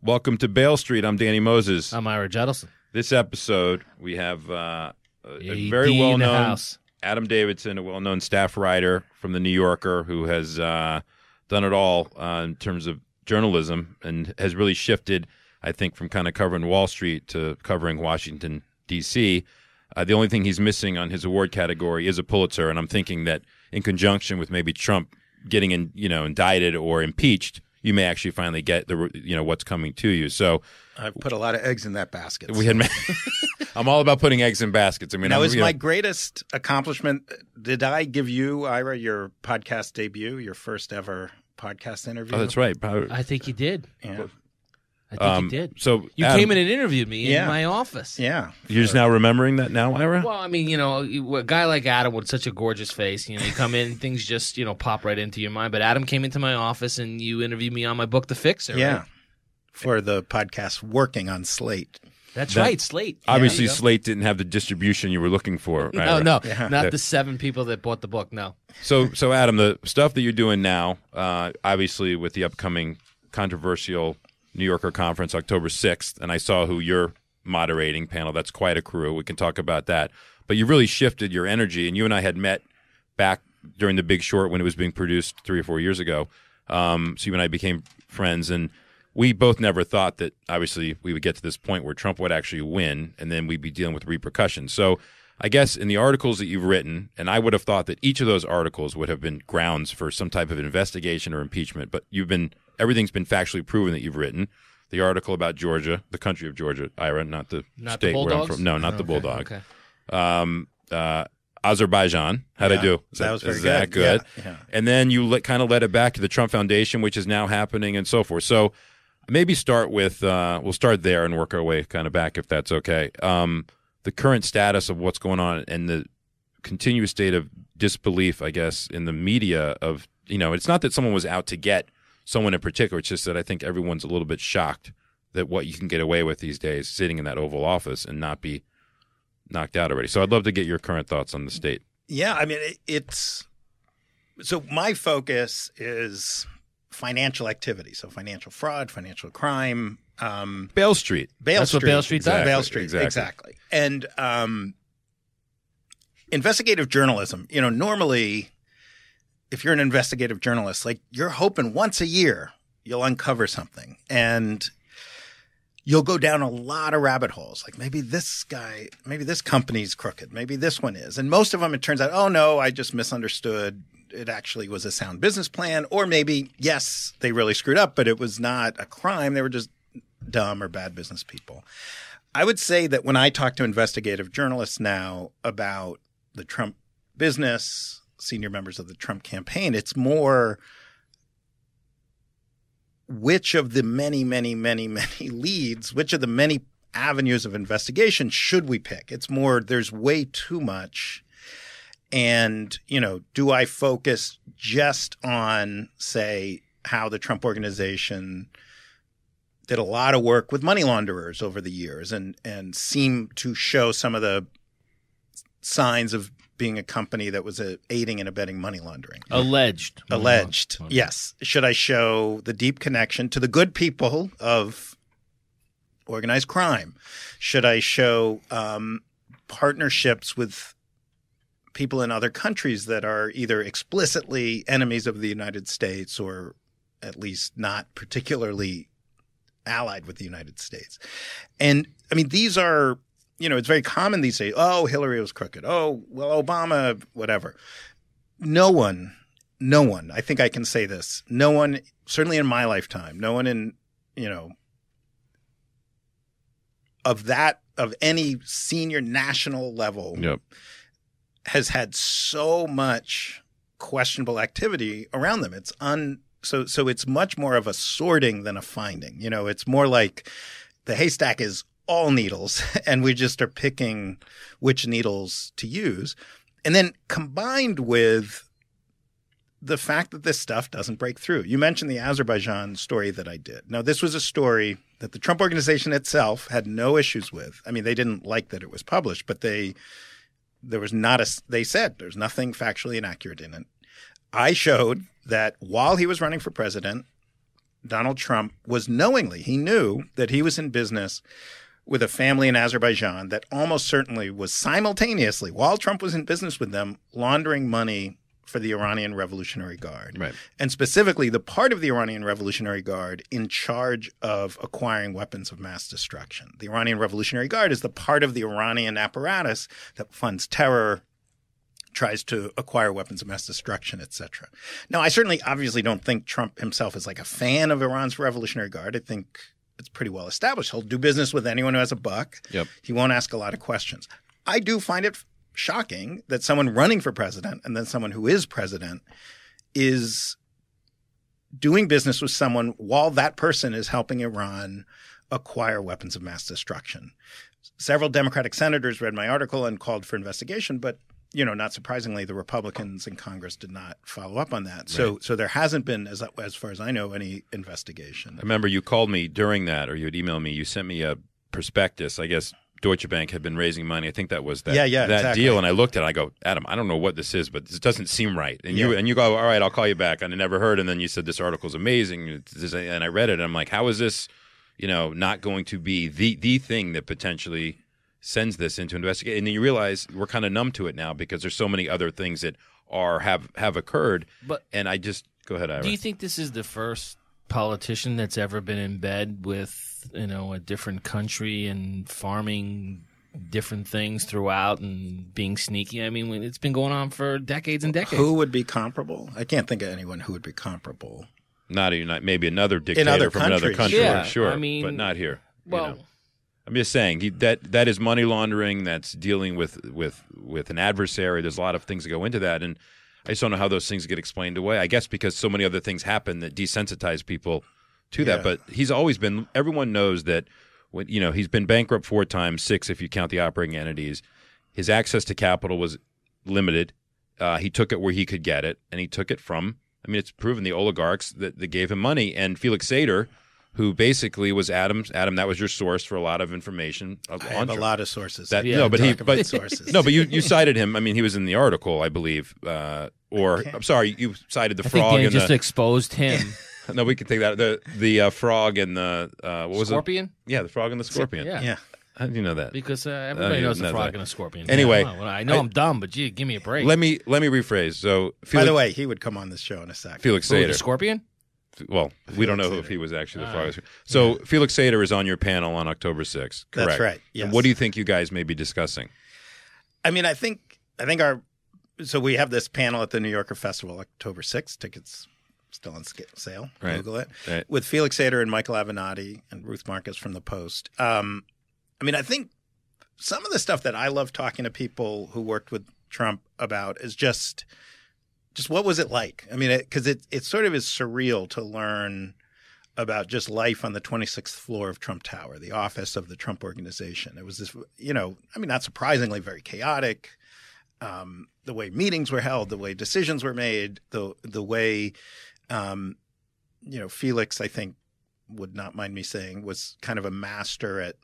Welcome to Bailstreet. I'm Danny Moses. I'm Ira Jettleson. This episode, we have a very in the well-known house. Adam Davidson, a well-known staff writer from the New Yorker who has done it all in terms of journalism and has really shifted, I think, from kind of covering Wall Street to covering Washington, D.C. The only thing he's missing on his award category is a Pulitzer, and I'm thinking that in conjunction with maybe Trump getting indicted or impeached, you may actually finally get what's coming to you. So I've put a lot of eggs in that basket. I'm all about putting eggs in baskets. I mean, that was my greatest accomplishment. Did I give you, Ira, your podcast debut, your first ever podcast interview? Oh, that's right. I think you did. Yeah. I think you did. So you Adam, came in and interviewed me in my office. Yeah. You're just now remembering that now, Ira? Well, I mean, a guy like Adam with such a gorgeous face, you come in and things just, pop right into your mind. But Adam came into my office and you interviewed me on my book, The Fixer. Yeah. Right? For the podcast Working on Slate. That's right, Slate. Obviously, Slate didn't have the distribution you were looking for. No, not the 7 people that bought the book, no. So Adam, the stuff that you're doing now, obviously with the upcoming controversial New Yorker conference, October 6th, and I saw who you're moderating panel. That's quite a crew. We can talk about that. But you really shifted your energy, and you and I had met back during The Big Short when it was being produced 3 or 4 years ago. So you and I became friends, and we both never thought that, obviously, we would get to this point where Trump would actually win, and then we'd be dealing with repercussions. So I guess in the articles that you've written, and I would have thought that each of those articles would have been grounds for some type of investigation or impeachment, but everything's been factually proven that you've written. The article about Georgia, the country of Georgia, Ira, not the state where I'm from. No, not the Bulldog. Okay. Azerbaijan. How'd I do? That was very is good. that good? Yeah. And then you kind of led it back to the Trump Foundation, which is now happening and so forth. So maybe start with, we'll start there and work our way kind of back if that's okay. The current status of what's going on and the continuous state of disbelief, I guess, in the media of, it's not that someone was out to get someone in particular. It's just that I think everyone's a little bit shocked that what you can get away with these days sitting in that Oval Office and not be knocked out already. So I'd love to get your current thoughts on the state. Yeah, I mean, so my focus is financial activity. So financial fraud, financial crime. Bailstreet. That's what Bailstreet does. Bailstreet, exactly. And investigative journalism, normally if you're an investigative journalist, like you're hoping once a year you'll uncover something and you'll go down a lot of rabbit holes. Like maybe this company's crooked. Maybe this one is. And most of them, it turns out, oh no, I just misunderstood. It actually was a sound business plan. Or maybe, yes, they really screwed up, but it was not a crime. They were just dumb or bad business people. I would say that when I talk to investigative journalists now about the Trump business, senior members of the Trump campaign, it's more which of the many, many, many, many leads, which of the many avenues of investigation should we pick? It's more there's way too much. And, do I focus just on, say, how the Trump organization did a lot of work with money launderers over the years and seem to show some of the signs of being a company that was aiding and abetting money laundering. Alleged. Yes. Should I show the deep connection to the good people of organized crime? Should I show partnerships with people in other countries that are either explicitly enemies of the United States or at least not particularly allied with the United States? And I mean, these are – it's very common these days. Oh, Hillary was crooked. Oh, well, Obama, whatever. No one, I think I can say this. No one, certainly in my lifetime, no one in, of any senior national level has had so much questionable activity around them. So it's much more of a sorting than a finding. It's more like the haystack is all needles, and we just are picking which needles to use. And then combined with the fact that this stuff doesn't break through. You mentioned the Azerbaijan story that I did. Now, this was a story that the Trump organization itself had no issues with. I mean, they didn't like that it was published, but they said there's nothing factually inaccurate in it. I showed that while he was running for president, Donald Trump was he knew that he was in business with a family in Azerbaijan that almost certainly was simultaneously, while Trump was in business with them, laundering money for the Iranian Revolutionary Guard. Right. And specifically the part of the Iranian Revolutionary Guard in charge of acquiring weapons of mass destruction. The Iranian Revolutionary Guard is the part of the Iranian apparatus that funds terror, tries to acquire weapons of mass destruction, etc. Now, I certainly obviously don't think Trump himself is like a fan of Iran's Revolutionary Guard. I think it's pretty well established. He'll do business with anyone who has a buck. Yep. He won't ask a lot of questions. I do find it shocking that someone running for president and then someone who is president is doing business with someone while that person is helping Iran acquire weapons of mass destruction. Several Democratic senators read my article and called for investigation, but not surprisingly, the Republicans in Congress did not follow up on that. So there hasn't been, as far as I know, any investigation. I remember you called me during that, or you had emailed me. You sent me a prospectus. I guess Deutsche Bank had been raising money. I think that was that, exactly. deal. And I looked at it. I go, Adam, I don't know what this is, but this doesn't seem right. And you go, all right, I'll call you back. And I never heard. And then you said this article's amazing. And I read it. And I'm like, how is this, not going to be the thing that potentially sends this into investigation? And then you realize we're kind of numb to it now because there's so many other things that have occurred. And I just go ahead, Ira. Do you think this is the first politician that's ever been in bed with a different country and farming different things throughout and being sneaky? I mean, it's been going on for decades and decades. Who would be comparable? I can't think of anyone who would be comparable. Not maybe another dictator from another country, yeah, sure, I mean, but not here. Well, I'm just saying that is money laundering. That's dealing with an adversary. There's a lot of things that go into that, and I just don't know how those things get explained away. I guess because so many other things happen that desensitize people to that. But he's always been. Everyone knows that when he's been bankrupt 4 times, 6 if you count the operating entities. His access to capital was limited. He took it where he could get it, and he took it from. I mean, it's proven the oligarchs that gave him money, and Felix Sater, who basically was Adam. That was your source for a lot of information. I have a lot of sources. Sources. No, but you cited him. I mean, he was in the article, I believe. I'm sorry, you cited the frog. I think and just exposed him. No, we can take that. The frog and the what was it? Scorpion? Yeah, the frog and the scorpion. Yeah. How do you know that? Because everybody knows the frog and the scorpion. Anyway, I know I'm dumb, but gee, give me a break. Let me rephrase. So, by the way, he would come on this show in a second. Felix Sater, the scorpion. Well, we don't know if he was actually the frog. So Felix Sater is on your panel on October 6th, correct? That's right. Yes. And what do you think you guys may be discussing? I mean, I think so we have this panel at the New Yorker Festival, October 6th. Tickets still on sale. Right. Google it. Right. With Felix Sater and Michael Avenatti and Ruth Marcus from The Post. I mean, I think some of the stuff that I love talking to people who worked with Trump about is just what was it like? I mean, because it sort of is surreal to learn about just life on the 26th floor of Trump Tower, the office of the Trump Organization. It was this, I mean, not surprisingly, very chaotic. The way meetings were held, the way decisions were made, the way, Felix, I think, would not mind me saying, was kind of a master at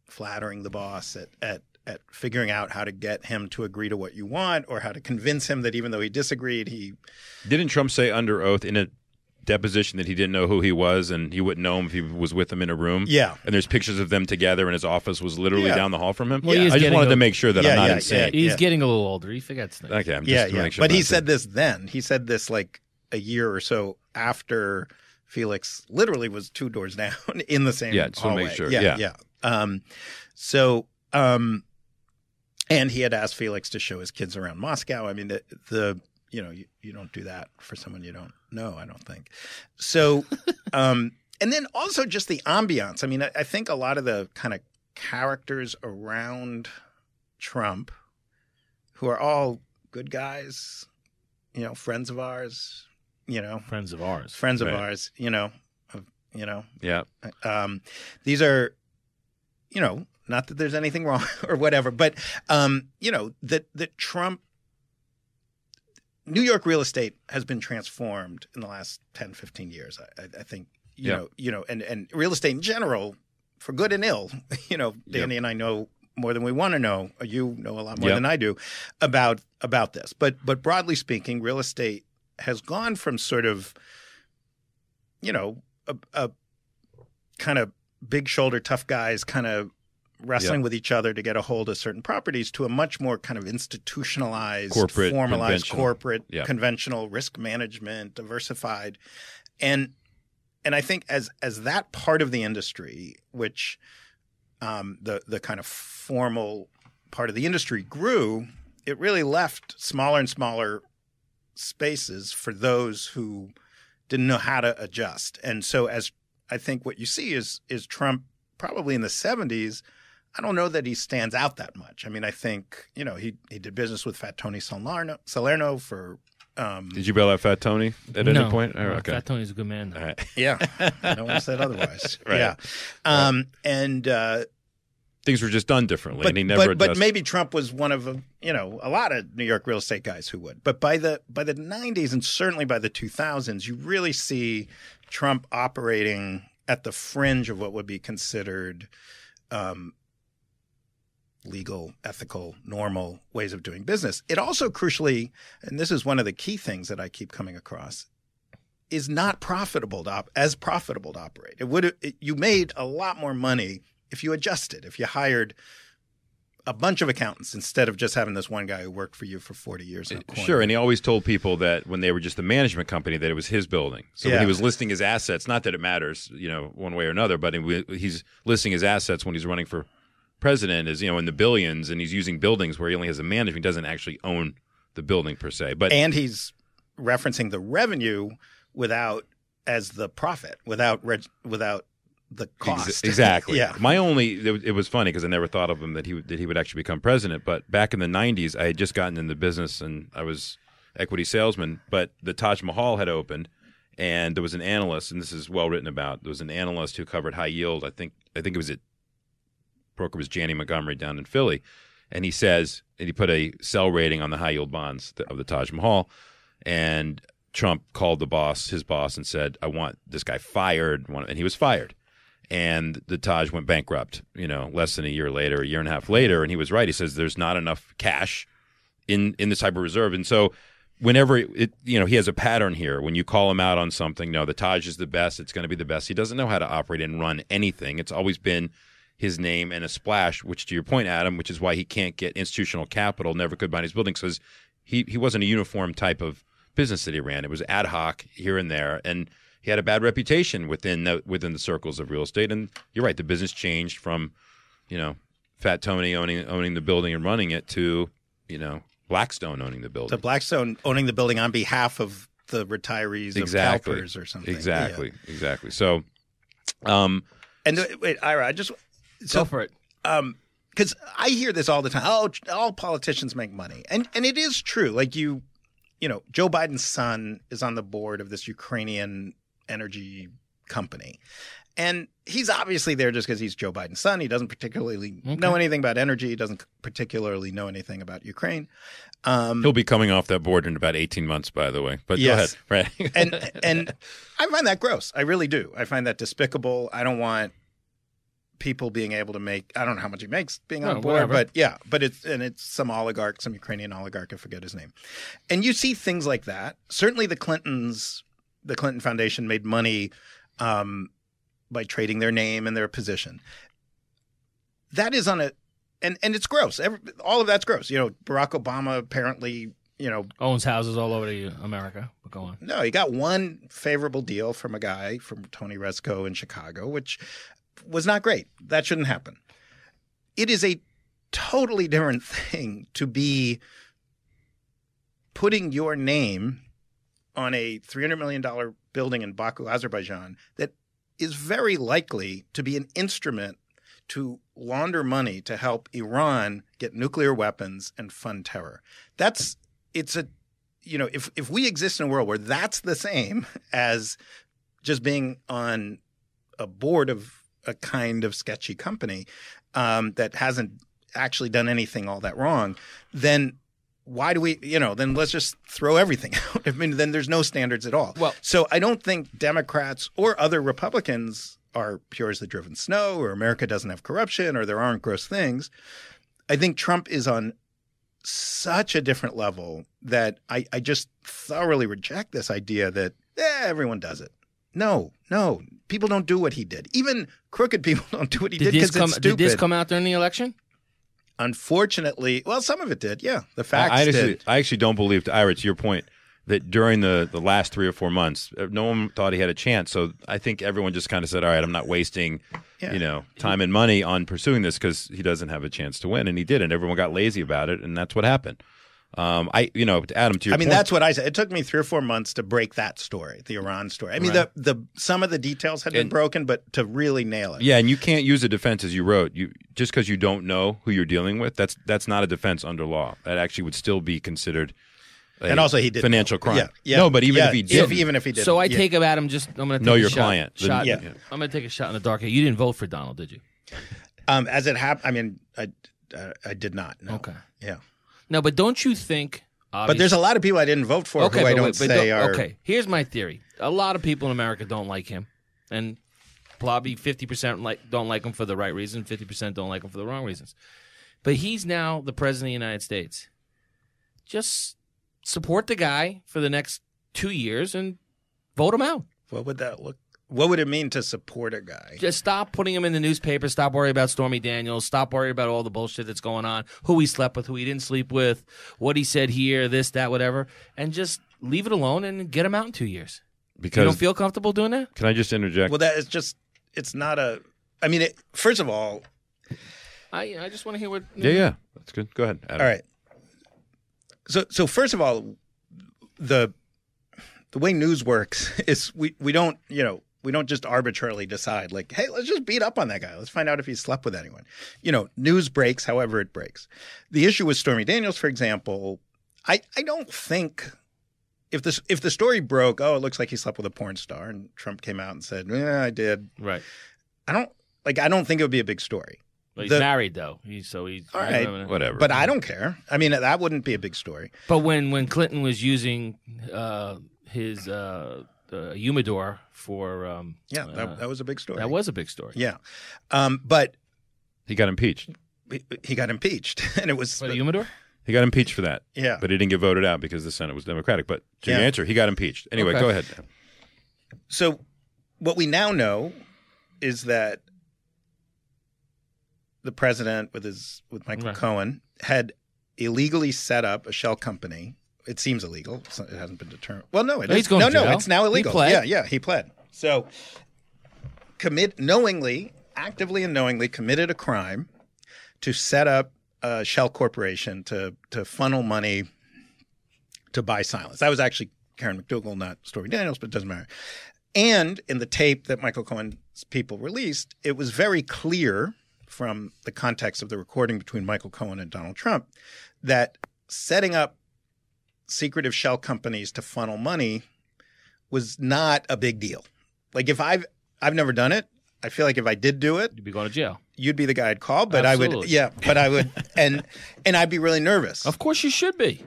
flattering the boss, at figuring out how to get him to agree to what you want, or how to convince him that even though he disagreed, he... Didn't Trump say under oath in a deposition that he didn't know who he was and he wouldn't know him if he was with him in a room? Yeah. And there's pictures of them together and his office was literally down the hall from him? Well, I just wanted to make sure that I'm not insane. He's getting a little older. He forgets things. Okay, I'm just to make sure. But he said this then. He said this like a year or so after Felix literally was 2 doors down in the same hallway. To make sure. And he had asked Felix to show his kids around Moscow. I mean, you don't do that for someone you don't know, I don't think. So, and then also just the ambiance. I mean, I think a lot of the kind of characters around Trump, who are all good guys, friends of ours, Friends of ours. Friends of Right. ours, Yeah. These are, not that there's anything wrong or whatever, but, that Trump, New York real estate has been transformed in the last 10, 15 years. I think, and real estate in general, for good and ill, Danny and I know more than we want to know, or you know a lot more than I do about this. But broadly speaking, real estate has gone from sort of, a kind of big shoulder, tough guys kind of wrestling with each other to get a hold of certain properties to a much more kind of institutionalized, corporate, formalized, corporate, yeah. conventional risk management, diversified. And I think as that part of the industry, which the kind of formal part of the industry grew, it really left smaller and smaller spaces for those who didn't know how to adjust. And so as I think what you see is Trump probably in the 70s, I don't know that he stands out that much. I mean, I think, you know, he did business with Fat Tony Salerno for Did you bail out Fat Tony at any point? Oh, okay. Fat Tony's a good man. All right. Yeah. No one said otherwise. Right. Yeah. And things were just done differently, and he never but maybe Trump was one of a lot of New York real estate guys who would. But by the 90s and certainly by the 2000s, you really see Trump operating at the fringe of what would be considered legal, ethical, normal ways of doing business. It also crucially, and this is one of the key things that I keep coming across, is not profitable to operate. You made a lot more money if you adjusted, if you hired a bunch of accountants instead of just having this one guy who worked for you for 40 years in a corner. Sure, and he always told people that when they were just the management company that it was his building. So when he was listing his assets, not that it matters, one way or another, but he's listing his assets when he's running for president is, in the billions, and he's using buildings where he only has a manager. He doesn't actually own the building per se. And he's referencing the revenue as the profit, without the cost. Exactly. Yeah. It was funny because I never thought of him that he would actually become president. But back in the 90s, I had just gotten into business and I was equity salesman. But the Taj Mahal had opened, and there was an analyst, and this is well written about. There was an analyst who covered high yield. I think it was broker was Janney Montgomery down in Philly, and he says, and he put a sell rating on the high yield bonds of the Taj Mahal, and Trump called his boss, and said, "I want this guy fired," and he was fired. And the Taj went bankrupt, less than a year later, a year and a half later. And he was right. He says there's not enough cash in this type of reserve. And so whenever he has a pattern here. When you call him out on something, no, the Taj is the best. It's going to be the best. He doesn't know how to operate and run anything. It's always been his name and a splash, which to your point, Adam, which is why he can't get institutional capital, never could buy his buildings, because he wasn't a uniform type of business that he ran. It was ad hoc here and there. And he had a bad reputation within the circles of real estate. And you're right, the business changed from, Fat Tony owning the building and running it to, Blackstone owning the building. To Blackstone owning the building on behalf of the retirees of CalPERS or something. Exactly. So, wait, Ira, go for it. Because I hear this all the time. Oh, all politicians make money, and it is true. Like Joe Biden's son is on the board of this Ukrainian energy company, and he's obviously there just because he's Joe Biden's son. He doesn't particularly know anything about energy. He doesn't particularly know anything about Ukraine. He'll be coming off that board in about 18 months, by the way. But yes. Go ahead. Right. and I find that gross. I really do. I find that despicable. I don't want people being able to make, I don't know how much he makes being on board, whatever. but it's some oligarch, some Ukrainian oligarch, I forget his name. And you see things like that. Certainly the Clinton Foundation made money by trading their name and their position. That is and it's gross. All of that's gross. Barack Obama apparently, owns houses all over America. But go on. No, he got one favorable deal from a guy, from Tony Rezko in Chicago, which was not great. That shouldn't happen. It is a totally different thing to be putting your name on a $300 million building in Baku, Azerbaijan, that is very likely to be an instrument to launder money to help Iran get nuclear weapons and fund terror. If we exist in a world where that's the same as just being on a board of a kind of sketchy company that hasn't actually done anything all that wrong, then why do we, then let's just throw everything out. I mean, then there's no standards at all. Well, so I don't think Democrats or other Republicans are pure as the driven snow, or America doesn't have corruption, or there aren't gross things. I think Trump is on such a different level that I just thoroughly reject this idea that everyone does it. No. People don't do what he did. Even crooked people don't do what he did because it's stupid. Did this come out during the election? Unfortunately, well, some of it did. Yeah, the facts did. I actually don't believe, Ira, to your point, that during the last 3 or 4 months, no one thought he had a chance. So I think everyone just kind of said, all right, I'm not wasting time and money on pursuing this because he doesn't have a chance to win. And he did. And everyone got lazy about it. And that's what happened. Adam, to your point. That's what I said. It took me 3 or 4 months to break that story, the Iran story. I mean, the some of the details had been broken, but to really nail it. Yeah, and you can't use a defense as you wrote. Just because you don't know who you're dealing with, that's not a defense under law. That actually would still be considered and also he did financial crime. Yeah. No, but even if he did. Even if he did. So I take him, Adam, I'm going to take know a your shot. client. I'm going to take a shot in the dark. You didn't vote for Donald, did you? As it happened, I mean, I did not. No. Okay. Yeah. No, but don't you think... But there's a lot of people I didn't vote for who I don't say are... Okay, here's my theory. A lot of people in America don't like him. And probably 50% don't like him for the right reason, 50% don't like him for the wrong reasons. But he's now the president of the United States. Just support the guy for the next 2 years and vote him out. What would that look? What would it mean to support a guy? Just stop putting him in the newspaper. Stop worrying about Stormy Daniels. Stop worrying about all the bullshit that's going on. Who he slept with, who he didn't sleep with, what he said here, this, that, whatever. And just leave it alone and get him out in 2 years. Because you don't feel comfortable doing that? Can I just interject? Well, that is just, it's not a, I mean, first of all. I just want to hear what. Yeah. That's good. Go ahead, Adam. All right. So first of all, the way news works is we don't, we don't just arbitrarily decide like, hey, let's just beat up on that guy. Let's find out if he slept with anyone. News breaks however it breaks. The issue with Stormy Daniels, for example, I don't think if the story broke, it looks like he slept with a porn star, and Trump came out and said, yeah, I did. Right. I don't think it would be a big story. But he's married though. He's all right. Whatever. But I don't care. I mean, that wouldn't be a big story. But when Clinton was using his humidor for that was a big story. That was a big story. Yeah, but he got impeached. He got impeached, and it was for the humidor. He got impeached for that. Yeah, but he didn't get voted out because the Senate was Democratic. But to your answer, he got impeached. Anyway, Go ahead. So, what we now know is that the president, with Michael Cohen, had illegally set up a shell company. It seems illegal. It hasn't been determined. Well, no, it is. He's going to jail. It's now illegal. He pled. Yeah, he pled. So, actively and knowingly committed a crime to set up a shell corporation to funnel money to buy silence. That was actually Karen McDougal, not Stormy Daniels, but it doesn't matter. And in the tape that Michael Cohen's people released, it was very clear from the context of the recording between Michael Cohen and Donald Trump that setting up secretive shell companies to funnel money was not a big deal. Like if I've never done it. I feel like if I did do it, you'd be going to jail. You'd be the guy I'd call, but Absolutely. I would, and I'd be really nervous. Of course you should be.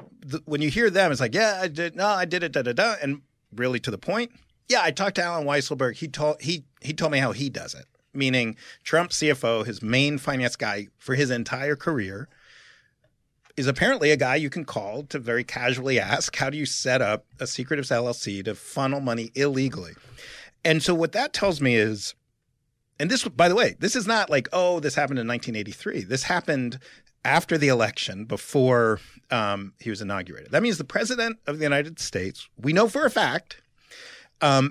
When you hear them, it's like, yeah, I did, no, I did it, da da da, and really to the point. Yeah, I talked to Alan Weisselberg. He told me how he does it. Meaning Trump CFO, his main finance guy for his entire career, is apparently a guy you can call to very casually ask, how do you set up a secretive LLC to funnel money illegally? And so what that tells me is, and this, by the way, this is not like, this happened in 1983. This happened after the election, before he was inaugurated. That means the president of the United States, we know for a fact,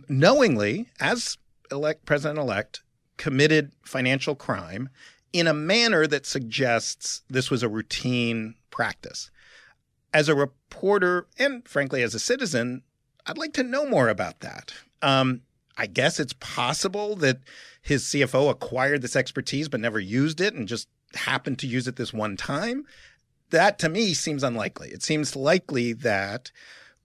knowingly, as president-elect, committed financial crime in a manner that suggests this was a routine practice. As a reporter and, frankly, as a citizen, I'd like to know more about that. I guess it's possible that his CFO acquired this expertise but never used it and just happened to use it this one time. That, to me, seems unlikely. It seems likely that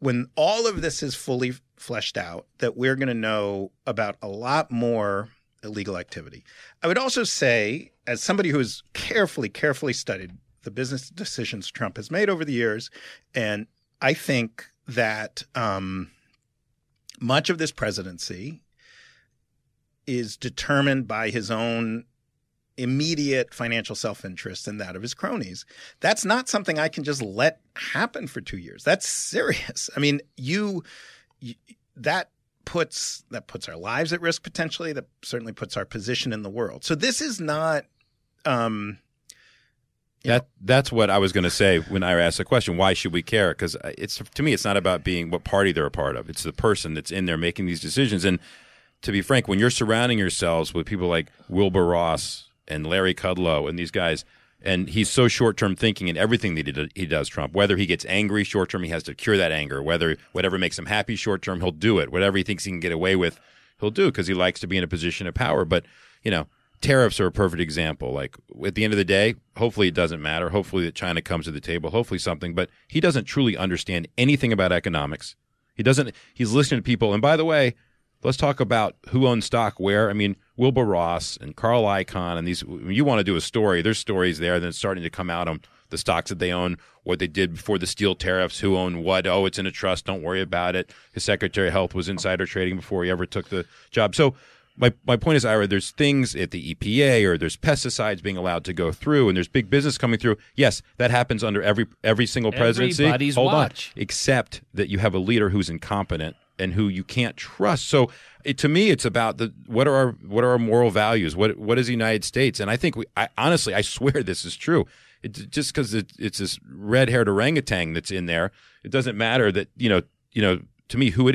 when all of this is fully fleshed out, that we're going to know about a lot more illegal activity. I would also say, as somebody who has carefully studied the business decisions Trump has made over the years, and I think that much of this presidency is determined by his own immediate financial self-interest and that of his cronies. That's not something I can just let happen for 2 years. That's serious. I mean, that puts our lives at risk potentially. That certainly puts our position in the world. So this is not. That's what I was going to say when I asked the question. Why should we care? Because to me, it's not about being what party they're a part of. It's the person that's in there making these decisions. And to be frank, when you're surrounding yourselves with people like Wilbur Ross and Larry Kudlow and these guys, and he's so short-term thinking in everything that he does, Trump. Whether he gets angry short-term, he has to cure that anger. Whatever makes him happy short-term, he'll do it. Whatever he thinks he can get away with, he'll do because he likes to be in a position of power. But, tariffs are a perfect example. Like, at the end of the day, hopefully it doesn't matter. Hopefully that China comes to the table. Hopefully something. But he doesn't truly understand anything about economics. He's listening to people. And by the way, let's talk about who owns stock where. I mean, Wilbur Ross and Carl Icahn and these. When you want to do a story, there's stories there that's starting to come out on the stocks that they own, what they did before the steel tariffs, who owned what. Oh, it's in a trust. Don't worry about it. His Secretary of Health was insider trading before he ever took the job. So my point is, Ira, there's things at the EPA or there's pesticides being allowed to go through and there's big business coming through. Yes, that happens under every single presidency. Everybody's Hold watch. on. Except that you have a leader who's incompetent and who you can't trust. So to me, it's about what are our moral values? What is the United States? And I think honestly, I swear this is true. Just because it's this red-haired orangutan that's in there, it doesn't matter that to me who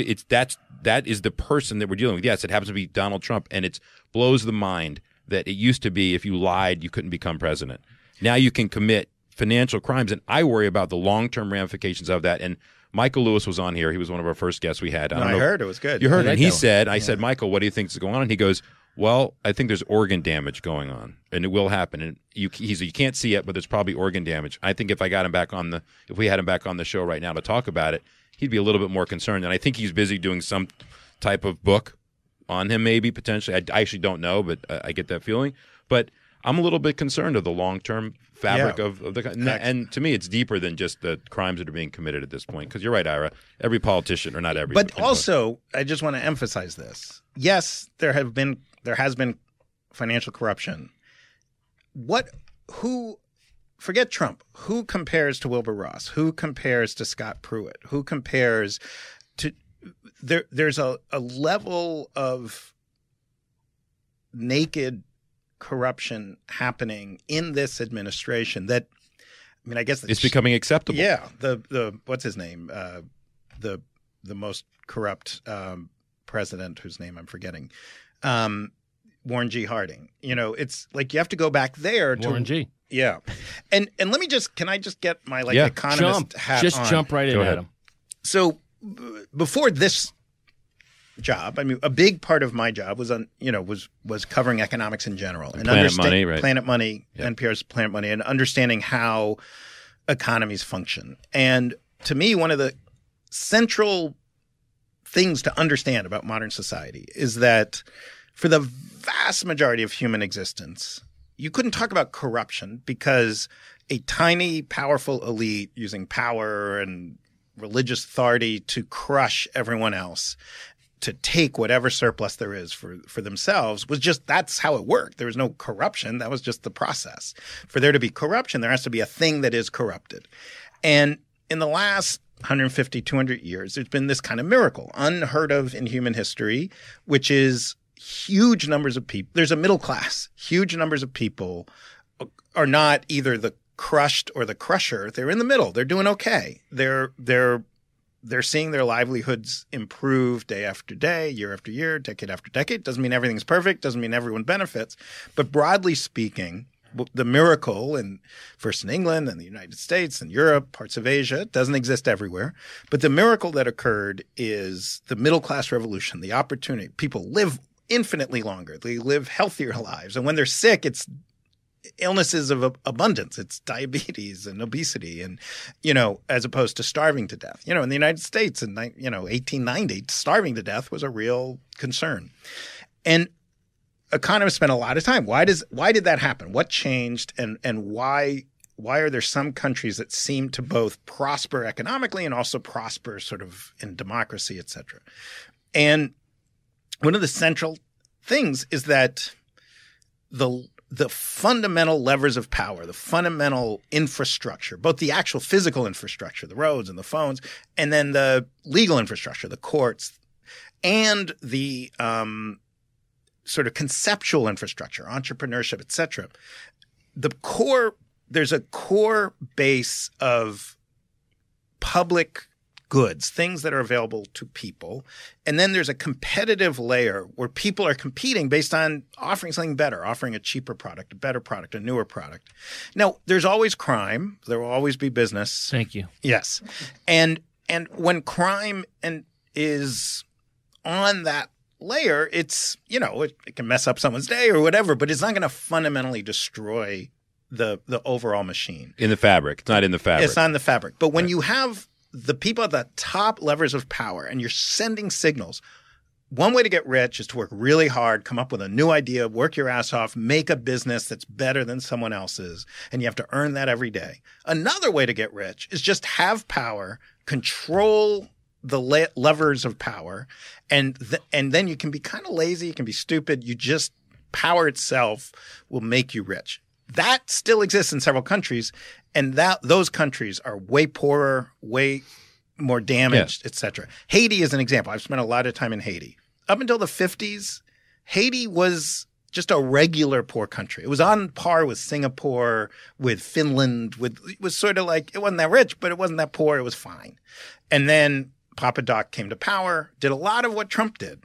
that is the person that we're dealing with. Yes, it happens to be Donald Trump, and it blows the mind that it used to be if you lied, you couldn't become president. Now you can commit financial crimes, and I worry about the long-term ramifications of that. And Michael Lewis was on here. He was one of our first guests we had. I heard it was good. You heard it. And he said, I said, Michael, what do you think is going on? And he goes, well, I think there's organ damage going on, and it will happen. And he said, you can't see it, but there's probably organ damage. I think if we had him back on the show right now to talk about it, he'd be a little bit more concerned. And I think he's busy doing some type of book on him, maybe potentially. I actually don't know, but I get that feeling. But I'm a little bit concerned of the long-term fabric of the. And to me, it's deeper than just the crimes that are being committed at this point. Because you're right, Ira. Every politician, or not every, but also, I just want to emphasize this. Yes, there has been financial corruption. Forget Trump. Who compares to Wilbur Ross? Who compares to Scott Pruitt? Who compares to there's a level of naked corruption happening in this administration that, I mean, I guess it's becoming acceptable. Yeah. The what's his name? The most corrupt president whose name I'm forgetting. Warren G. Harding. It's like you have to go back there to Warren G. Yeah. And can I just get my economist hat on? Jump right in, Adam. So before this job, I mean, a big part of my job was was covering economics in general and Planet Money, right? Planet Money, Yep. NPR's Planet Money, and understanding how economies function. And to me, one of the central things to understand about modern society is that for the vast majority of human existence, you couldn't talk about corruption because a tiny, powerful elite using power and religious authority to crush everyone else, to take whatever surplus there is for themselves, that's how it worked. There was no corruption. That was just the process. For there to be corruption, there has to be a thing that is corrupted. And in the last 150, 200 years, there's been this kind of miracle, unheard of in human history, which is huge numbers of people. There's a middle class. Huge numbers of people are not either the crushed or the crusher. They're in the middle. They're doing okay. They're seeing their livelihoods improve day after day, year after year, decade after decade. Doesn't mean everything's perfect. Doesn't mean everyone benefits. But broadly speaking, the miracle, first in England and the United States and Europe, parts of Asia, doesn't exist everywhere. But the miracle that occurred is the middle class revolution, the opportunity. People live infinitely longer. They live healthier lives. And when they're sick, it's illnesses of abundance. It's diabetes and obesity and, as opposed to starving to death. In the United States in, 1890, starving to death was a real concern. And economists spent a lot of time. Why did that happen? What changed? And why are there some countries that seem to both prosper economically and also prosper sort of in democracy, et cetera? And one of the central things is that the fundamental levers of power, the fundamental infrastructure, both the actual physical infrastructure, the roads and the phones, and then the legal infrastructure, the courts, and the sort of conceptual infrastructure, entrepreneurship, etc. There's a core base of public goods, things that are available to people. And then there's a competitive layer where people are competing based on offering something better, offering a cheaper product, a better product, a newer product. Now, there's always crime. There will always be business. Thank you. Yes. And when crime is on that layer, it's, it can mess up someone's day or whatever, but it's not going to fundamentally destroy the overall machine. In the fabric. It's not in the fabric. It's not in the fabric. But when you have the people at the top levers of power and you're sending signals, one way to get rich is to work really hard, come up with a new idea, work your ass off, make a business that's better than someone else's, and you have to earn that every day. Another way to get rich is just have power, control the levers of power, and then you can be kind of lazy, you can be stupid, power itself will make you rich. That still exists in several countries, and those countries are way poorer, way more damaged, etc. Haiti is an example. I've spent a lot of time in Haiti. Up until the 50s, Haiti was just a regular poor country. It was on par with Singapore, with Finland. It was sort of like, it wasn't that rich, but it wasn't that poor. It was fine. And then Papa Doc came to power, did a lot of what Trump did,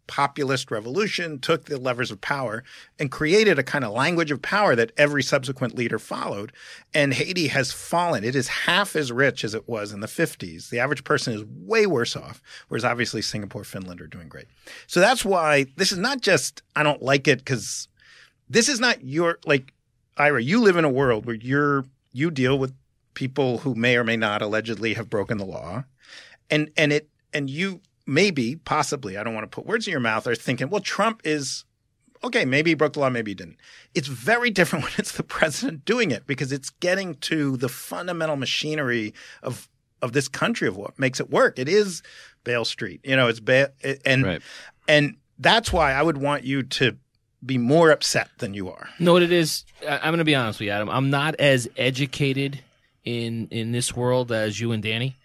populist revolution, took the levers of power and created a kind of language of power that every subsequent leader followed. And Haiti has fallen. It is half as rich as it was in the 50s. The average person is way worse off, whereas obviously Singapore, Finland are doing great. So that's why this is not just, I don't like it because this is not Ira, you live in a world where you deal with people who may or may not allegedly have broken the law. And you maybe, possibly, I don't want to put words in your mouth, are thinking, well, Trump is okay, maybe he broke the law, maybe he didn't. It's very different when it's the president doing it because it's getting to the fundamental machinery of this country, of what makes it work. It is Bailstreet, and that's why I would want you to be more upset than you are. No, what it is, I'm going to be honest with you, Adam. I'm not as educated in this world as you and Danny.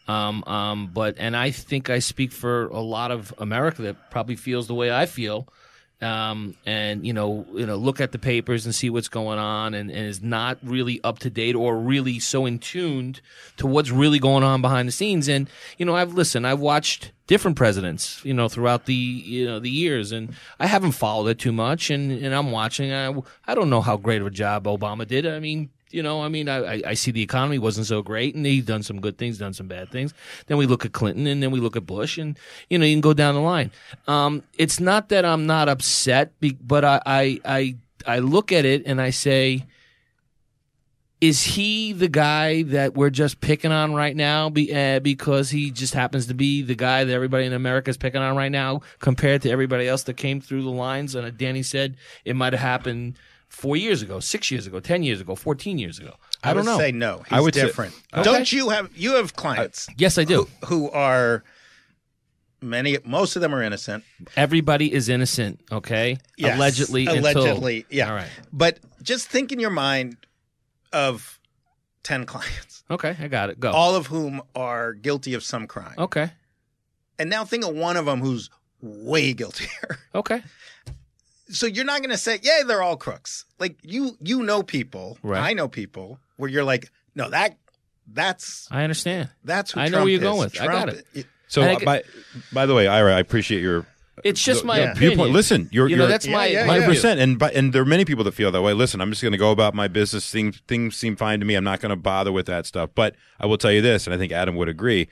But I think I speak for a lot of America that probably feels the way I feel. Look at the papers and see what's going on and is not really up to date or really so in tuned to what's really going on behind the scenes. And, I've watched different presidents, throughout the years, and I haven't followed it too much. And I'm watching. I don't know how great of a job Obama did. I see the economy wasn't so great, and he's done some good things, done some bad things. Then we look at Clinton, and then we look at Bush, and, you can go down the line. It's not that I'm not upset, but I look at it and I say, is he the guy that we're just picking on right now because he just happens to be the guy that everybody in America is picking on right now compared to everybody else that came through the lines? And Danny said it might have happened 4 years ago, 6 years ago, 10 years ago, 14 years ago. I don't know. I would say no. He's different. Okay. Don't you have clients? Yes, I do. Who are most of them are innocent. Everybody is innocent, okay? Yes, allegedly, yeah. All right. But just think in your mind of 10 clients. Okay, I got it. Go. All of whom are guilty of some crime. Okay. And now think of one of them who's way guiltier. Okay. So you're not going to say, yeah, they're all crooks. Like you know people, right. I know people where you're like, no, that's. I understand. That's who I Trump know where you're is. going with. Trump, I got it. So by the way, Ira, I appreciate your. It's just my opinion. Viewpoint. Listen, that's my 100%. And there are many people that feel that way. Listen, I'm just going to go about my business. Things seem fine to me. I'm not going to bother with that stuff. But I will tell you this, and I think Adam would agree.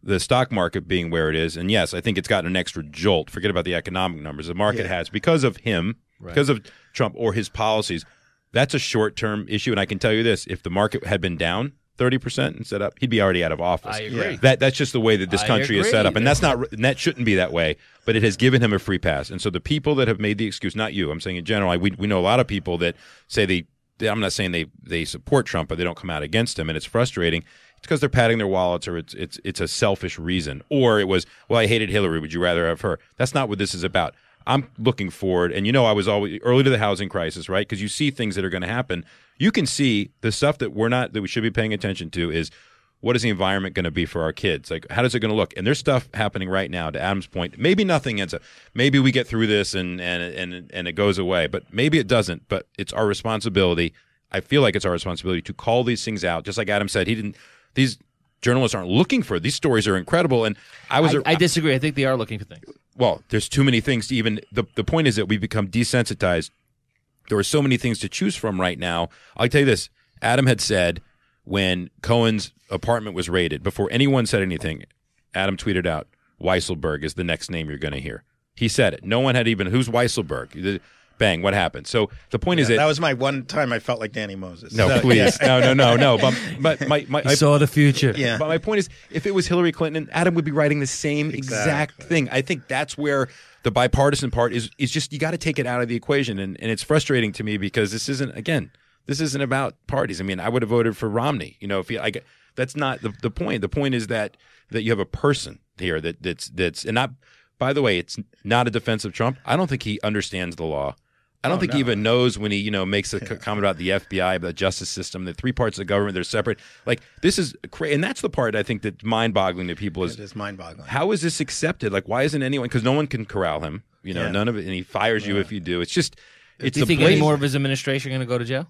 The stock market being where it is, and yes, I think it's gotten an extra jolt. Forget about the economic numbers. The market has, because of him, because of Trump or his policies, that's a short-term issue. And I can tell you this, if the market had been down 30% instead up, he'd be already out of office. I agree. That's just the way that this country is set up. And that shouldn't be that way, but it has given him a free pass. And so the people that have made the excuse, not you, I'm saying in general, we know a lot of people that say I'm not saying they support Trump, but they don't come out against him, and it's frustrating. It's because they're padding their wallets, or it's a selfish reason, or it was, well, I hated Hillary. Would you rather have her? That's not what this is about. I'm looking forward, and I was always early to the housing crisis, right? Because you see things that are going to happen. You can see the stuff that we should be paying attention to is what is the environment going to be for our kids? Like, how is it going to look? And there's stuff happening right now, to Adam's point. Maybe nothing ends up. Maybe we get through this and it goes away, but maybe it doesn't. But it's our responsibility. I feel like it's our responsibility to call these things out. Just like Adam said, these journalists aren't looking for it. These stories are incredible. And I disagree. I think they are looking for things. Well, there's too many things to even – the point is that we've become desensitized. There are so many things to choose from right now. I'll tell you this. Adam had said when Cohen's apartment was raided, before anyone said anything, Adam tweeted out, Weisselberg is the next name you're going to hear. He said it. No one had even – who's Weisselberg? Bang, what happened? So the point is that was my one time I felt like Danny Moses. No, please. Yeah. No. But I saw the future. Yeah. But my point is, if it was Hillary Clinton, Adam would be writing the same exact thing. I think that's where the bipartisan part is just you got to take it out of the equation. And it's frustrating to me because this isn't about parties. I mean, I would have voted for Romney. You know, that's not the point. The point is that you have a person here that's and not. By the way, it's not a defense of Trump. I don't think he understands the law. I don't think he even knows when he, makes a comment about the FBI, about the justice system, the three parts of the government, they're separate. Like, this is crazy. And that's the part I think that's mind-boggling to people is, it is mind-boggling. How is this accepted? Like, why isn't anyone, because no one can corral him, none of it, and he fires you if you do. It's just, it's do you think any more of his administration are going to go to jail?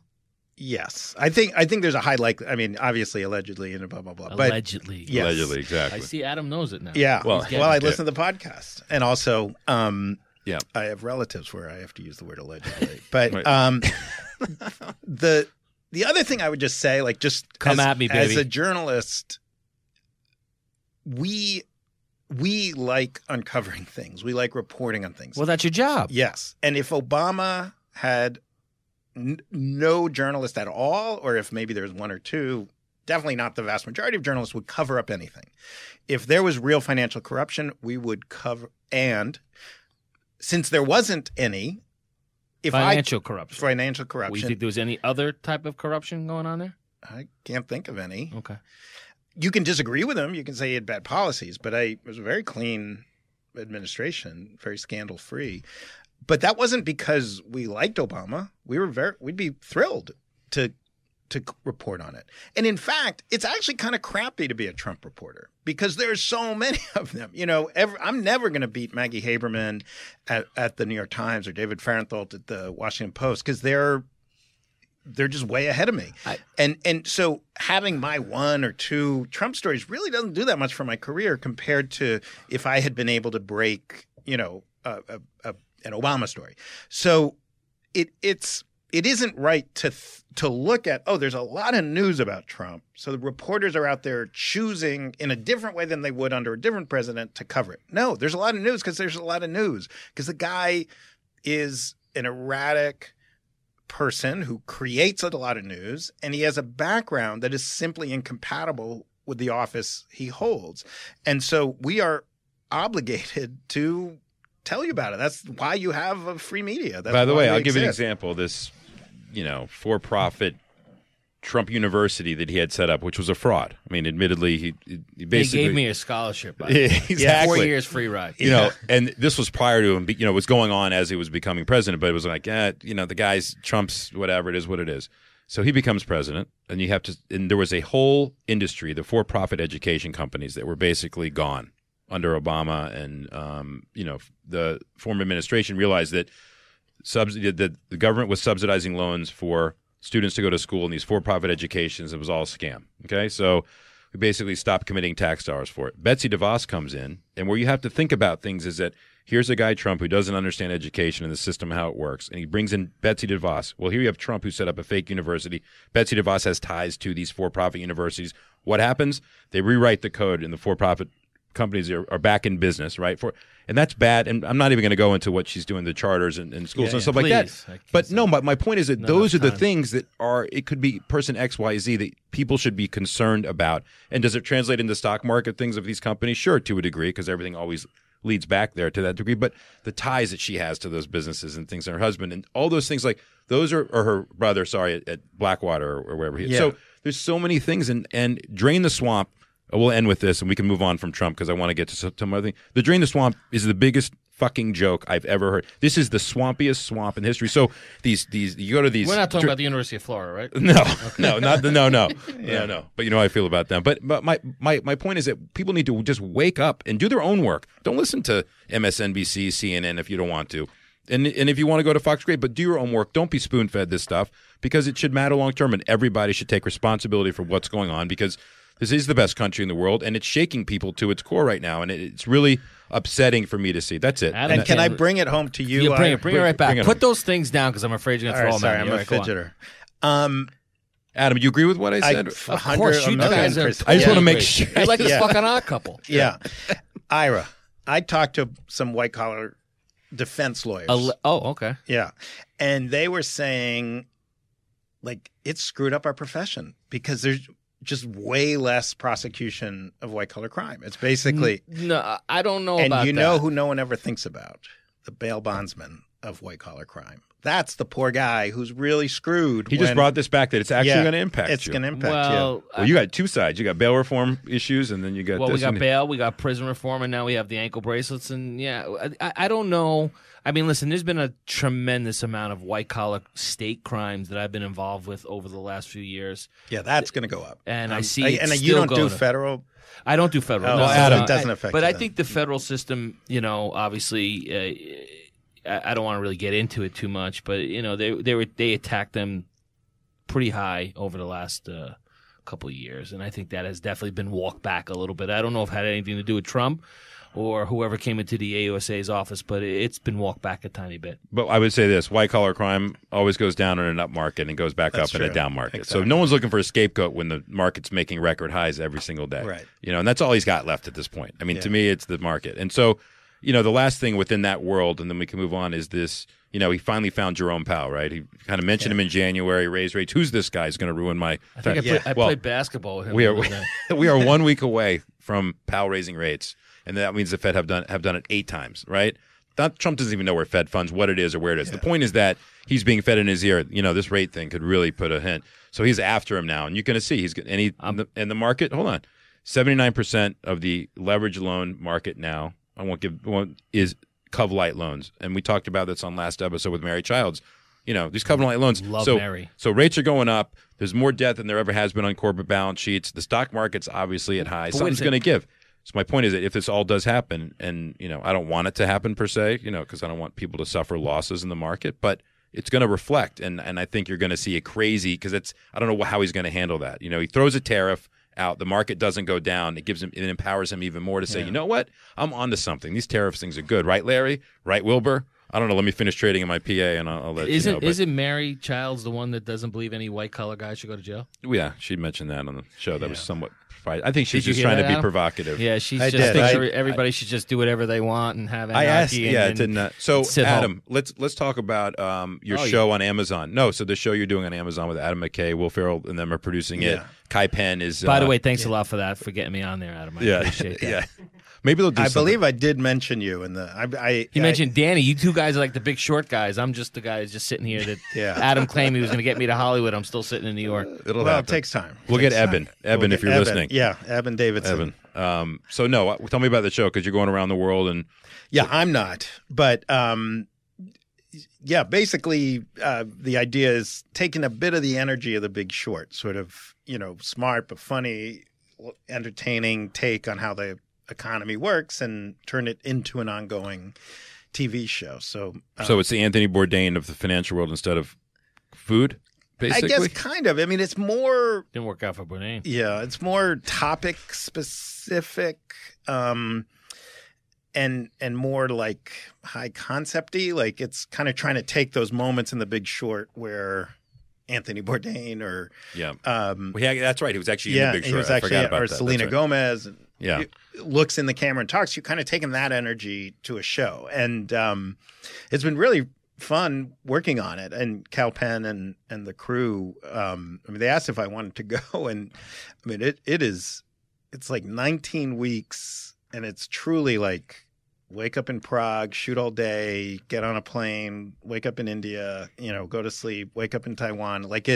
Yes. I think there's a high likelihood. I mean, obviously, allegedly, and blah, blah, blah. Allegedly. Yes. Allegedly, exactly. I see Adam knows it now. Yeah. Well, I listen to the podcast. And also, I have relatives where I have to use the word allegedly. But the other thing I would just say, like, just come at me, baby. As a journalist, we like uncovering things. We like reporting on things. Well, that's your job. Yes. And if Obama had no journalist at all, or if maybe there's one or two, definitely not the vast majority of journalists would cover up anything. If there was real financial corruption, we would cover. And since there wasn't any, financial corruption. Do you think there was any other type of corruption going on there? I can't think of any. Okay. You can disagree with him. You can say he had bad policies, but it was a very clean administration, very scandal-free. But that wasn't because we liked Obama. We'd be thrilled to report on it. And in fact, it's actually kind of crappy to be a Trump reporter because there's so many of them. I'm never going to beat Maggie Haberman at the New York Times or David Fahrenthold at the Washington Post because they're just way ahead of me. And so having my one or two Trump stories really doesn't do that much for my career compared to if I had been able to break, an Obama story. So it isn't right to look at, there's a lot of news about Trump. So the reporters are out there choosing in a different way than they would under a different president to cover it. No, there's a lot of news because there's a lot of news because the guy is an erratic person who creates a lot of news and he has a background that is simply incompatible with the office he holds. And so we are obligated to tell you about it. That's why you have a free media. By the way, I'll give you an example. This, for-profit Trump University that he had set up, which was a fraud. I mean, admittedly, he basically... He gave me a scholarship. Exactly. 4 years free ride. And this was prior to him, was going on as he was becoming president, but it was like, the guy's Trump's whatever, it is what it is. So he becomes president, and there was a whole industry, the for-profit education companies that were basically gone under Obama, and the former administration realized that the government was subsidizing loans for students to go to school in these for-profit educations. It was all a scam. Okay, so we basically stopped committing tax dollars for it. Betsy DeVos comes in, and where you have to think about things is that here's a guy, Trump, who doesn't understand education and the system, how it works, and he brings in Betsy DeVos. Well, here you have Trump who set up a fake university. Betsy DeVos has ties to these for-profit universities. What happens? They rewrite the code, and the for-profit companies are back in business, right? And that's bad. And I'm not even going to go into what she's doing, the charters and schools and stuff like that. But no, my point is that those are the things that it could be person X, Y, Z that people should be concerned about. And does it translate into stock market things of these companies? Sure, to a degree, because everything always leads back there to that degree. But the ties that she has to those businesses and things, and her husband and all those things, like those or her brother, at Blackwater or wherever he is. Yeah. So there's so many things. And Drain the Swamp, we'll end with this, and we can move on from Trump because I want to get to some other thing. The Drain the Swamp is the biggest fucking joke I've ever heard. This is the swampiest swamp in history. So these you go to these. We're not talking about the University of Florida, right? No, no, not the no. No. But you know how I feel about them. But my point is that people need to just wake up and do their own work. Don't listen to MSNBC, CNN if you don't want to. And if you want to go to Fox, great, but do your own work. Don't be spoon-fed this stuff because it should matter long-term, and everybody should take responsibility for what's going on because this is the best country in the world, and it's shaking people to its core right now, and it's really upsetting for me to see. That's it. And can I bring it home to you? Yeah, bring it right back. Put those things down because I'm afraid you're going to throw them sorry, at I'm me. a fidgeter. Adam, do you agree with what I said? Of course, you guys are. I just want to make sure. You're like this fucking odd couple. Yeah. Ira, I talked to some white-collar defense lawyers. Okay. Yeah. And they were saying, like, it's screwed up our profession because there's just way less prosecution of white-collar crime. It's basically... No, I don't know about that. And you know who no one ever thinks about? The bail bondsman of white-collar crime. That's the poor guy who's really screwed. He just brought this back that it's actually going to impact you. It's going to impact you. Well, you got two sides. You got bail reform issues, and then you got we got bail, we got prison reform, and now we have the ankle bracelets. And I don't know. I mean, listen, there's been a tremendous amount of white-collar state crimes that I've been involved with over the last few years. Yeah, that's going to go up. And I see and you don't do federal? I don't do federal. No, Adam, it doesn't affect But you I then. think the federal system, obviously... I don't want to really get into it too much, but they attacked them pretty high over the last couple of years, and I think that has definitely been walked back a little bit. I don't know if it had anything to do with Trump or whoever came into the AUSA's office, but it's been walked back a tiny bit. But I would say this: white-collar crime always goes down in an up market and goes back up in a down market. Exactly. So no one's looking for a scapegoat when the market's making record highs every single day. Right. And that's all he's got left at this point. I mean, to me, it's the market, and so. The last thing within that world, and then we can move on, is this, he finally found Jerome Powell, right? He kind of mentioned him in January, raised rates. Who's this guy who's going to ruin my... I played basketball with him. We are 1 week away from Powell raising rates, and that means the Fed have done it 8 times, right? Trump doesn't even know where Fed funds, what it is or where it is. Yeah. The point is that he's being fed in his ear. This rate thing could really put a hint. So he's after him now, and you're going to see in the market, hold on, 79% of the leverage loan market now, is Cov Light loans, and we talked about this on last episode with Mary Childs. These Covenant Light loans. Love Mary. So rates are going up. There's more debt than there ever has been on corporate balance sheets. The stock market's obviously at highs. Something's going to give. So my point is that if this all does happen, and I don't want it to happen per se, because I don't want people to suffer losses in the market, but it's going to reflect, and I think you're going to see a crazy because I don't know how he's going to handle that. He throws a tariff out, the market doesn't go down. It empowers him even more to say, you know what? I'm onto something. These tariffs things are good, right, Larry? Right, Wilbur? I don't know. Let me finish trading in my PA, and I'll let you know. Isn't Mary Childs the one that doesn't believe any white collar guy should go to jail? Yeah, she mentioned that on the show. That was somewhat. I think she's just trying to be provocative. Yeah, she's just everybody should just do whatever they want and have anarchy. I asked. It didn't. So Adam, let's talk about your show on Amazon. No, so the show you're doing on Amazon with Adam McKay, Will Ferrell, and them are producing it. Kai Penn is. By the way, thanks a lot for that, for getting me on there, Adam. I appreciate that. Yeah. Maybe they'll do I something. believe I did mention you in the. He mentioned Danny. You two guys are like the big short guys. I'm just the guy who's just sitting here. That Adam claimed he was going to get me to Hollywood. I'm still sitting in New York. It'll happen. It takes time. We'll get Eben. Eben, if you're listening. Yeah, Adam Davidson. Eben. So no, tell me about the show because you're going around the world and. Yeah, I'm not, but basically the idea is taking a bit of the energy of The Big Short, sort of smart but funny, entertaining take on how the economy works and turn it into an ongoing TV show. So it's the Anthony Bourdain of the financial world instead of food, basically? I guess kind of. I mean, it's more... Didn't work out for Bourdain. Yeah, it's more topic specific and more like high concept-y. Like it's kind of trying to take those moments in The Big Short where Anthony Bourdain or... Yeah. That's right. He was actually in The Big Short. He was actually, I forgot about or that. Selena Gomez. Yeah. Looks in the camera and talks. You're kind of taking that energy to a show. And it's been really fun working on it. And Cal Penn and the crew, they asked if I wanted to go. And it's like 19 weeks. And it's truly like wake up in Prague, shoot all day, get on a plane, wake up in India, go to sleep, wake up in Taiwan. Like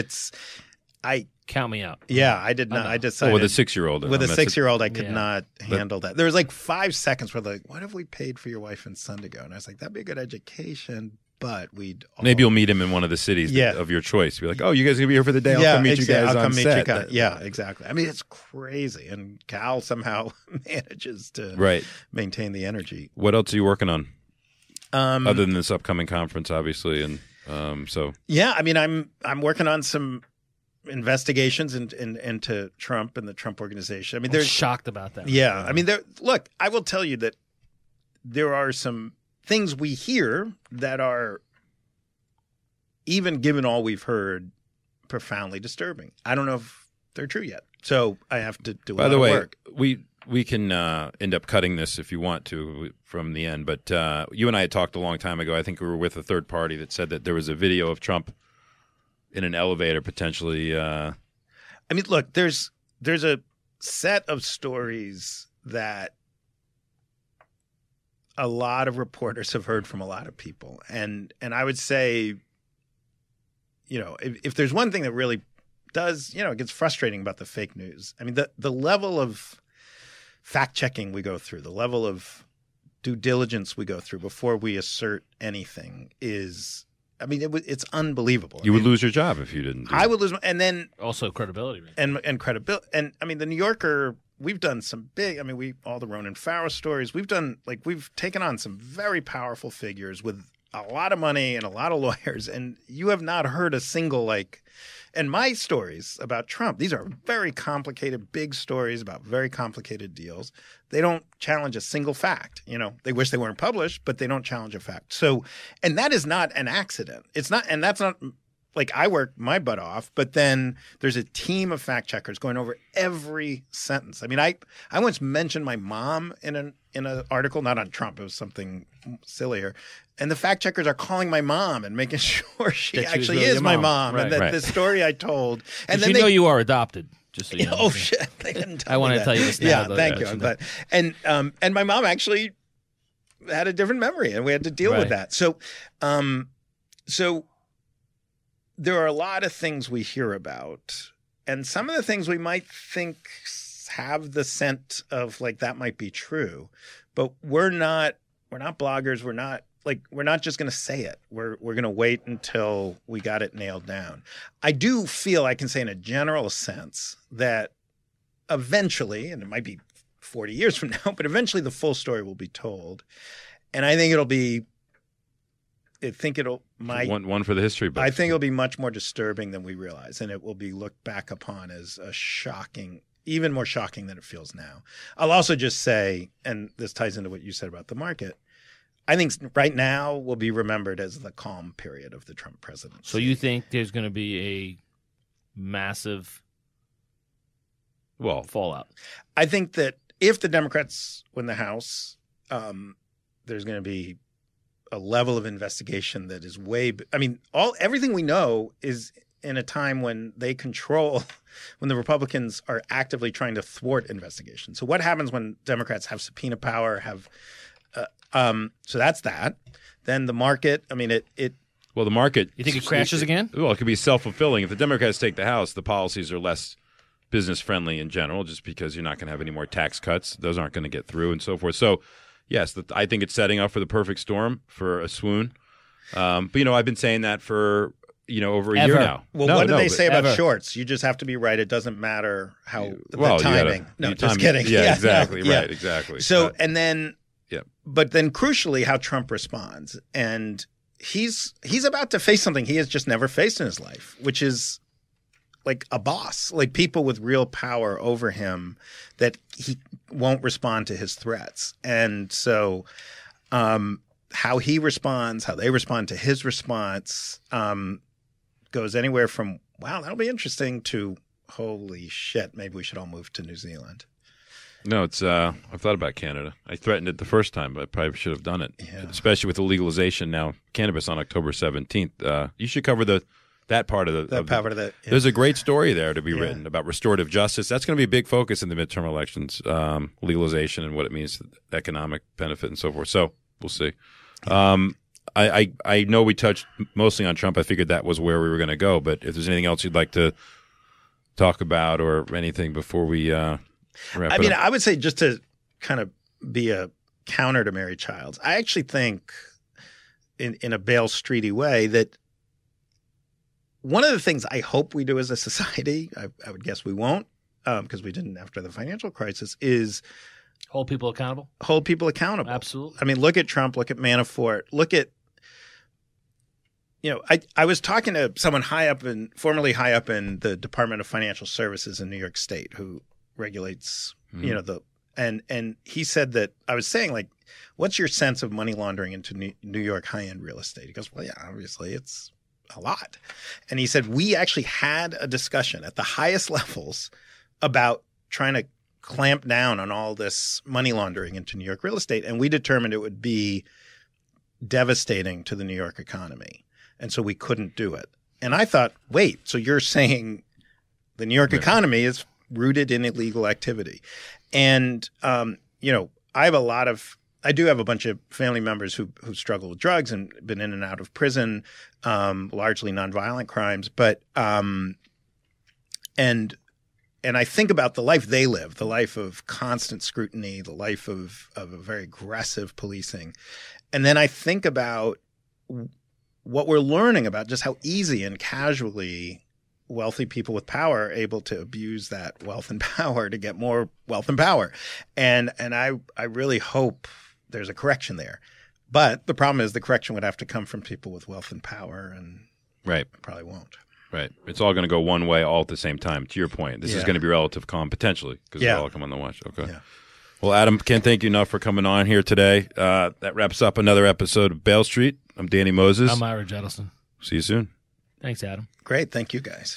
Count me out. Yeah, I did not. I decided with a 6-year-old. With a 6-year-old, I could Yeah. not handle that. There was like 5 seconds where like, what if we paid for your wife and son to go? And I was like, that'd be a good education, but we'd Maybe you'll meet him in one of the cities of your choice. Be like, oh, you guys gonna be here for the day? I'll come meet you guys on set. Yeah, exactly. I mean, it's crazy, and Cal somehow manages to maintain the energy. What else are you working on? Other than this upcoming conference, obviously, and yeah, I mean, I'm working on some investigations into Trump and the Trump organization. I mean, I'm shocked about that. Yeah, I mean, look, I will tell you that there are some things we hear that are, even given all we've heard, profoundly disturbing. I don't know if they're true yet, so I have to do a lot of work. We can end up cutting this if you want to from the end, but you and I had talked a long time ago. I think we were with a third party that said that there was a video of Trump in an elevator potentially. I mean, look, there's a set of stories that a lot of reporters have heard from a lot of people, and I would say, you know, if there's one thing that really does, you know, it gets frustrating about the fake news. I mean, the level of fact checking we go through, the level of due diligence we go through before we assert anything is, I mean, it's unbelievable. You would lose your job if you didn't. I would lose, and then also credibility, and credibility, and I mean, the New Yorker. We've done some big. I mean, all the Ronan Farrow stories. We've taken on some very powerful figures with a lot of money and a lot of lawyers, and you have not heard a single And my stories about Trump, these are very complicated, big stories about very complicated deals. They don't challenge a single fact. You know, they wish they weren't published, but they don't challenge a fact. So, and that is not an accident. It's not, and that's not like I work my butt off, but then there's a team of fact checkers going over every sentence. I mean, I once mentioned my mom in an article, not on Trump. It was something sillier. And the fact checkers are calling my mom and making sure she actually is my mom, and that the story I told. And then you know you are adopted. Just so you know. Oh shit! They didn't tell I want me to that. tell you this now. Yeah, thank you. I'm glad. And my mom actually had a different memory, and we had to deal with that. So, so there are a lot of things we hear about, and some of the things we might think have the scent of like that might be true, but we're not bloggers. We're not just going to say it. We're going to wait until we got it nailed down. I do feel I can say in a general sense that eventually, and it might be 40 years from now, but eventually the full story will be told. And I think one for the history book. I think it'll be much more disturbing than we realize, and it will be looked back upon as a shocking, even more shocking than it feels now. I'll also just say, and this ties into what you said about the market, I think right now will be remembered as the calm period of the Trump presidency. So you think there's going to be a massive fallout? I think that if the Democrats win the House, there's going to be a level of investigation that is everything we know is in a time when they control, when the Republicans are actively trying to thwart investigation. So what happens when Democrats have subpoena power, so that's that. Then the market, I mean, Well, the market... You think it crashes again? Well, it could be self-fulfilling. If the Democrats take the House, the policies are less business-friendly in general, just because you're not going to have any more tax cuts. Those aren't going to get through and so forth. So, yes, I think it's setting up for the perfect storm, for a swoon. But, I've been saying that for, over a year now. Well, what do they say about shorts? You just have to be right. It doesn't matter how the timing. Just kidding. Yeah, exactly. Right, exactly. So, and then... Yeah. But then crucially, how Trump responds. And he's about to face something he has just never faced in his life, which is like a boss, like people with real power over him that he won't respond to his threats. And so how he responds, how they respond to his response goes anywhere from, wow, that'll be interesting, to holy shit, maybe we should all move to New Zealand. No, it's. I've thought about Canada. I threatened it the first time, but I probably should have done it. Yeah. Especially with the legalization now, cannabis on October 17th. You should cover that part of the. Yeah. There's a great story there to be written about restorative justice. That's going to be a big focus in the midterm elections. Legalization and what it means, economic benefit and so forth. So we'll see. I know we touched mostly on Trump. I figured that was where we were going to go. But if there's anything else you'd like to talk about or anything before we wrap I it mean, up? I would say, just to kind of be a counter to Mary Childs, I actually think in a Bailstreety way that one of the things I hope we do as a society, I would guess we won't, because we didn't after the financial crisis, is Hold people accountable. hold people accountable. Absolutely. I mean, look at Trump, look at Manafort, look at, I was talking to someone formerly high up in the Department of Financial Services in New York State who regulates, and he said that I was saying, like, what's your sense of money laundering into New York high-end real estate? He goes, well, yeah, obviously it's a lot. And he said, we actually had a discussion at the highest levels about trying to clamp down on all this money laundering into New York real estate. And we determined it would be devastating to the New York economy. And so we couldn't do it. And I thought, wait, so you're saying the New York economy is rooted in illegal activity. And, I do have a bunch of family members who struggle with drugs and been in and out of prison, largely nonviolent crimes. But, and I think about the life they live, the life of constant scrutiny, the life of a very aggressive policing. And then I think about what we're learning about just how easy and casually wealthy people with power are able to abuse that wealth and power to get more wealth and power. And I really hope there's a correction there. But the problem is the correction would have to come from people with wealth and power, and Right. probably won't. Right. It's all going to go one way all at the same time. To your point, this is going to be relative calm potentially because they all come on the watch. Okay. Yeah. Well, Adam, can't thank you enough for coming on here today. That wraps up another episode of Bailstreet. I'm Danny Moses. I'm Ira Jettleson. See you soon. Thanks, Adam. Great. Thank you, guys.